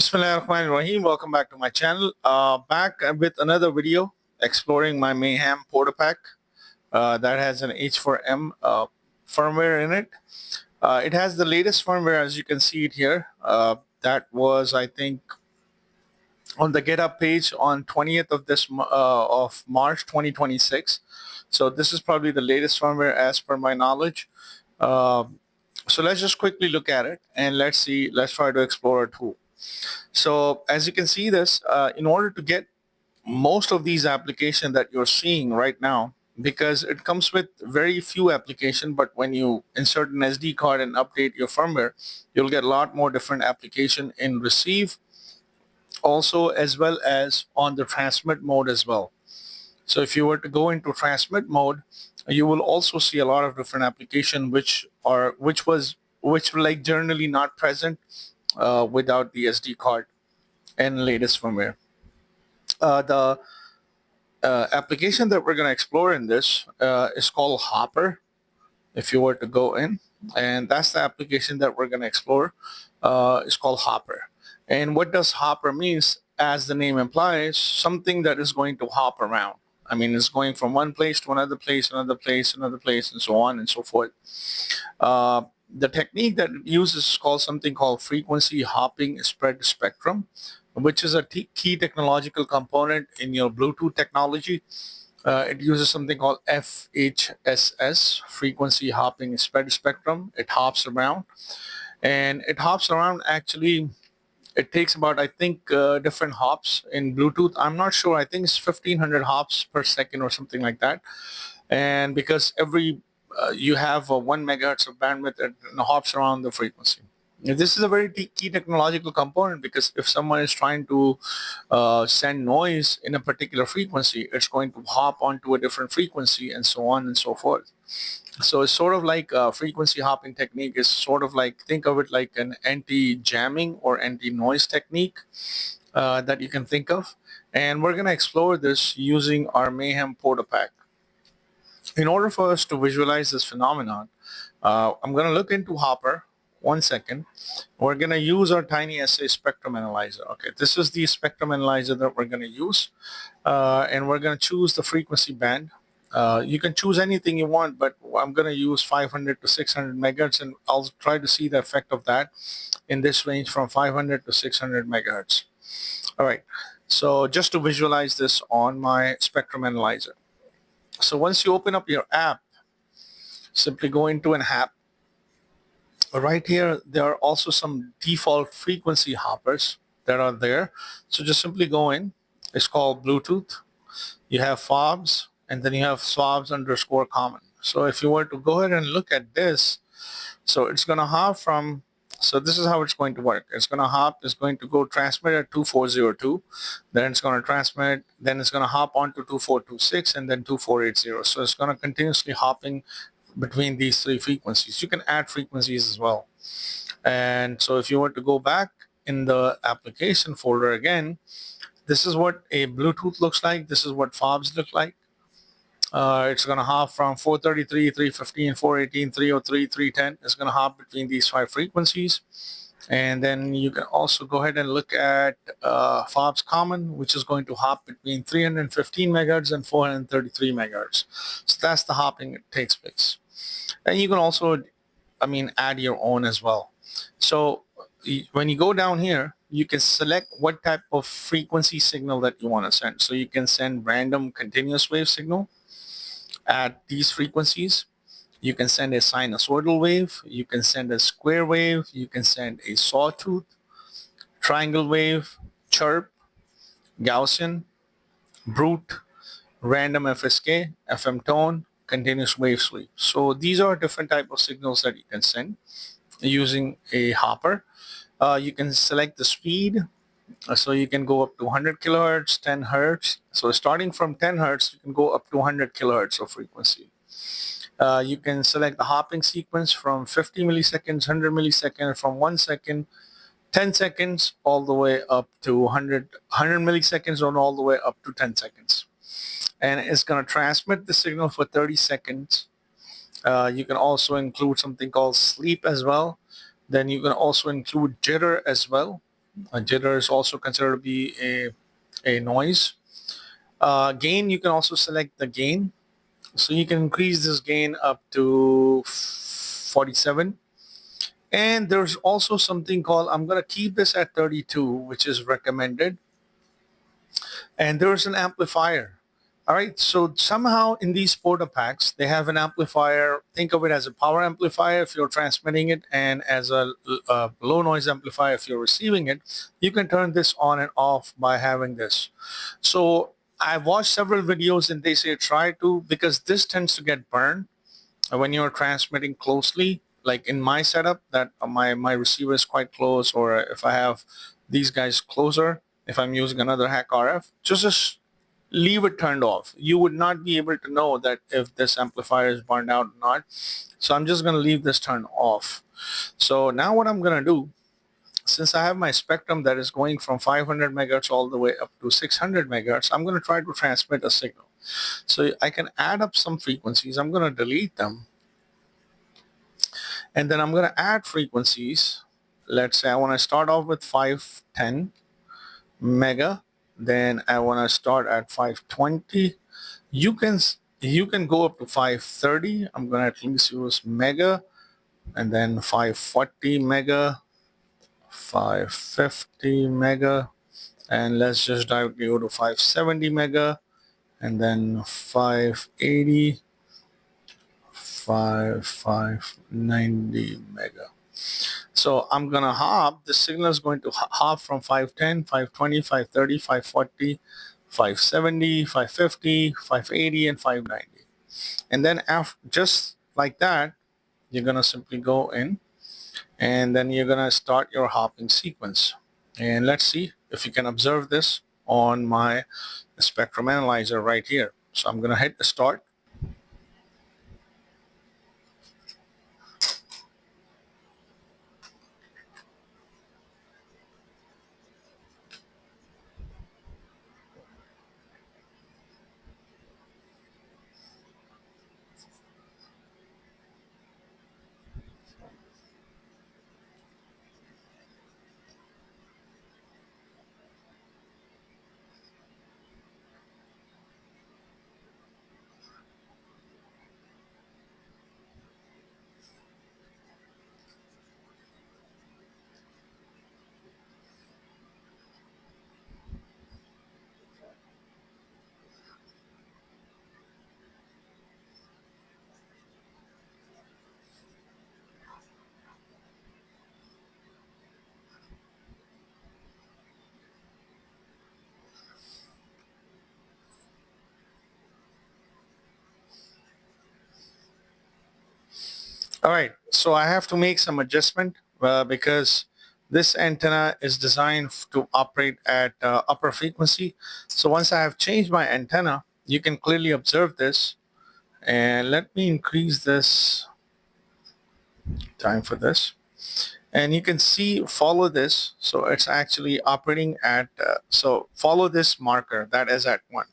Bismillahirrahmanirrahim. Welcome back to my channel. Back with another video exploring my Mayhem PortaPack that has an H4M firmware in it. It has the latest firmware, as you can see it here. That was, I think, on the GitHub page on 20th of March 2026. So this is probably the latest firmware as per my knowledge. So let's just quickly look at it and let's try to explore it too. So as you can see this, in order to get most of these applications that you're seeing right now, because it comes with very few applications, but when you insert an SD card and update your firmware, you'll get a lot more different application in receive, also as well as on the transmit mode as well. So if you were to go into transmit mode, you will also see a lot of different application which were like generally not present without the SD card and latest firmware. The application that we're going to explore in this is called Hopper. If you were to go in, and that's the application that we're going to explore. It's called Hopper. And what does Hopper means? As the name implies, something that is going to hop around. I mean, it's going from one place to another place, another place, another place, and so on and so forth. The technique that it uses is called something called frequency hopping spread spectrum, which is a key technological component in your Bluetooth technology. It uses something called FHSS, frequency hopping spread spectrum. It hops around, and it hops around actually. It takes about, I think, different hops in Bluetooth. I'm not sure. I think it's 1500 hops per second or something like that. And because you have 1 megahertz of bandwidth, it hops around the frequency. Now, this is a very key technological component, because if someone is trying to send noise in a particular frequency, it's going to hop onto a different frequency and so on and so forth. So it's sort of like a frequency hopping technique is sort of like, think of it like an anti-jamming or anti-noise technique that you can think of. And we're going to explore this using our Mayhem PortaPack. In order for us to visualize this phenomenon, I'm going to look into Hopper. 1 second. We're going to use our TinySA spectrum analyzer. Okay, this is the spectrum analyzer that we're going to use, and we're going to choose the frequency band. You can choose anything you want, but I'm going to use 500 to 600 megahertz, and I'll try to see the effect of that in this range from 500 to 600 megahertz. All right, so just to visualize this on my spectrum analyzer. So once you open up your app, simply go into an app. Right here, there are also some default frequency hoppers that are there. So just simply go in. It's called Bluetooth. You have fobs, and then you have fobs underscore common. So if you were to go ahead and look at this, so it's going to hop from, so this is how it's going to work. It's going to hop, it's going to go transmit at 2402, then it's going to transmit, then it's going to hop on to 2426, and then 2480. So it's going to continuously hopping between these three frequencies. You can add frequencies as well. And so if you were to go back in the application folder again, this is what a Bluetooth looks like. This is what fobs look like. It's going to hop from 433, 315, 418, 303, 310. It's going to hop between these 5 frequencies. And then you can also go ahead and look at fobs common, which is going to hop between 315 megahertz and 433 megahertz. So that's the hopping that takes place. And you can also, add your own as well. So when you go down here, you can select what type of frequency signal that you want to send. So you can send random continuous wave signal at these frequencies. You can send a sinusoidal wave, you can send a square wave, you can send a sawtooth, triangle wave, chirp, Gaussian, brute, random FSK, FM tone, continuous wave sweep. So these are different type of signals that you can send using a hopper. You can select the speed. So you can go up to 100 kilohertz, 10 hertz. So starting from 10 hertz, you can go up to 100 kilohertz of frequency. You can select the hopping sequence from 50 milliseconds, 100 milliseconds, from 1 second, 10 seconds, all the way up to 100 milliseconds, or all the way up to 10 seconds. And it's going to transmit the signal for 30 seconds. You can also include something called sleep as well. Then you can also include jitter as well. Jitter is also considered to be a noise. Gain, you can also select the gain. So you can increase this gain up to 47. And there's also something called, I'm going to keep this at 32, which is recommended. And there's an amplifier. All right, so somehow in these PortaPacks, they have an amplifier. Think of it as a power amplifier if you're transmitting it, and as a low noise amplifier if you're receiving it. You can turn this on and off by having this. So I've watched several videos and they say try to, because this tends to get burned when you're transmitting closely. Like in my setup, that my receiver is quite close, or if I have these guys closer, if I'm using another HackRF, just leave it turned off. You would not be able to know that if this amplifier is burned out or not. So I'm just going to leave this turned off. So now what I'm going to do, since I have my spectrum that is going from 500 megahertz all the way up to 600 megahertz, I'm going to try to transmit a signal. So I can add up some frequencies. I'm going to delete them. And then I'm going to add frequencies. Let's say I want to start off with 510 mega. Then I want to start at 520. You can go up to 530. I'm going to at least use mega, and then 540 mega, 550 mega, and let's just directly go to 570 mega, and then 580, 590 mega. So I'm going to hop. The signal is going to hop from 510, 520, 530, 540, 570, 550, 580, and 590. And then after, just like that, you're going to simply go in, and then you're going to start your hopping sequence. And let's see if you can observe this on my spectrum analyzer right here. So I'm going to hit start. All right, so I have to make some adjustment because this antenna is designed to operate at upper frequency. So once I have changed my antenna, you can clearly observe this. And let me increase this time for this. And you can see, follow this. So it's actually operating at, so follow this marker that is at 1.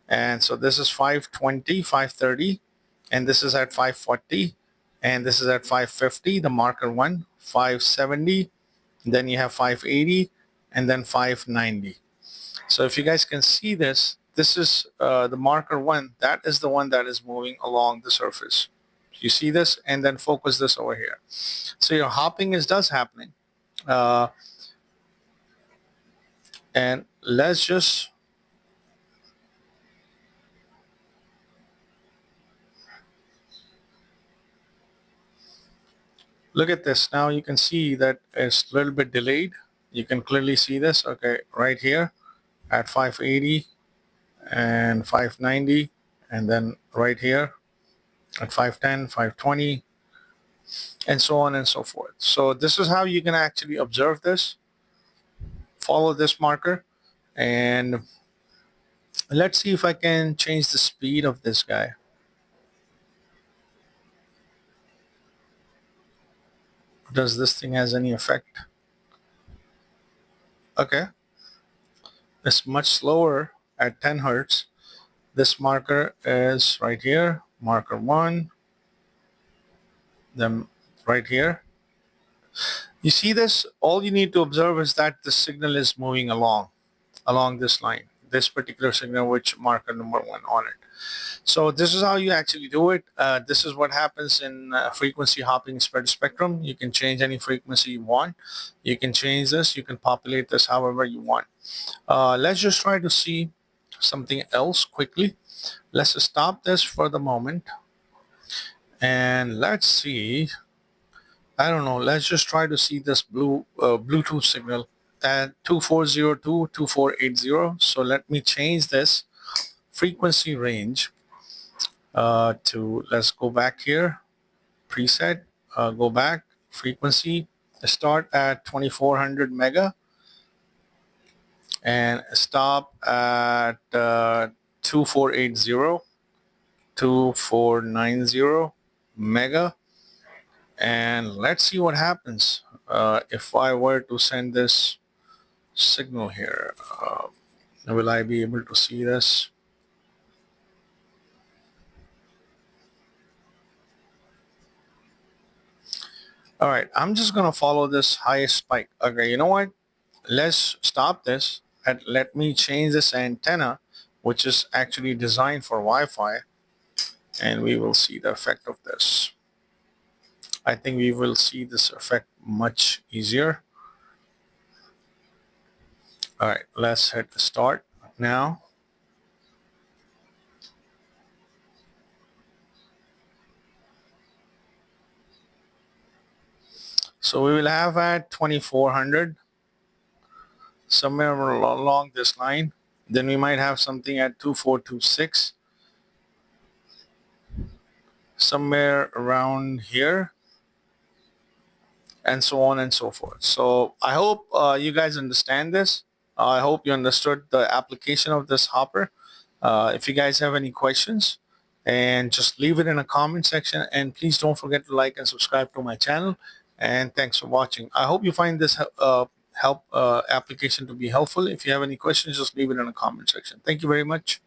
And so this is 520, 530, and this is at 540. And this is at 550, the marker 1, 570, then you have 580, and then 590. So if you guys can see this, this is the marker 1. That is the one that is moving along the surface. You see this, and then focus this over here. So your hopping does happening. And let's just look at this. Now you can see that it's a little bit delayed. You can clearly see this, okay, right here at 580 and 590, and then right here at 510, 520, and so on and so forth. So this is how you can actually observe this. Follow this marker, and let's see if I can change the speed of this guy. Does this thing has any effect? Okay, it's much slower at 10 hertz. This marker is right here, marker 1, then right here. You see this? All you need to observe is that the signal is moving along this line, this particular signal, which marker number 1 on it. So this is how you actually do it. This is what happens in frequency hopping spread spectrum. You can change any frequency you want. You can change this. You can populate this however you want. Let's just try to see something else quickly. Let's stop this for the moment. And let's see. I don't know. Let's just try to see this Bluetooth signal at 2402, 2480. So let me change this frequency range to, let's go back here, preset, go back, frequency, start at 2400 mega and stop at 2480, 2490 mega. And let's see what happens if I were to send this signal here. Will I be able to see this? All right, I'm just gonna follow this highest spike. Okay, you know what? Let's stop this and let me change this antenna, which is actually designed for Wi-Fi, and we will see the effect of this. I think we will see this effect much easier. All right, let's hit start now. So we will have at 2400 somewhere along this line. Then we might have something at 2426 somewhere around here, and so on and so forth. So I hope you guys understand this. I hope you understood the application of this hopper. If you guys have any questions, and just leave it in a comment section, and please don't forget to like and subscribe to my channel. And thanks for watching. I hope you find this application to be helpful. If you have any questions, just leave it in a comment section. Thank you very much.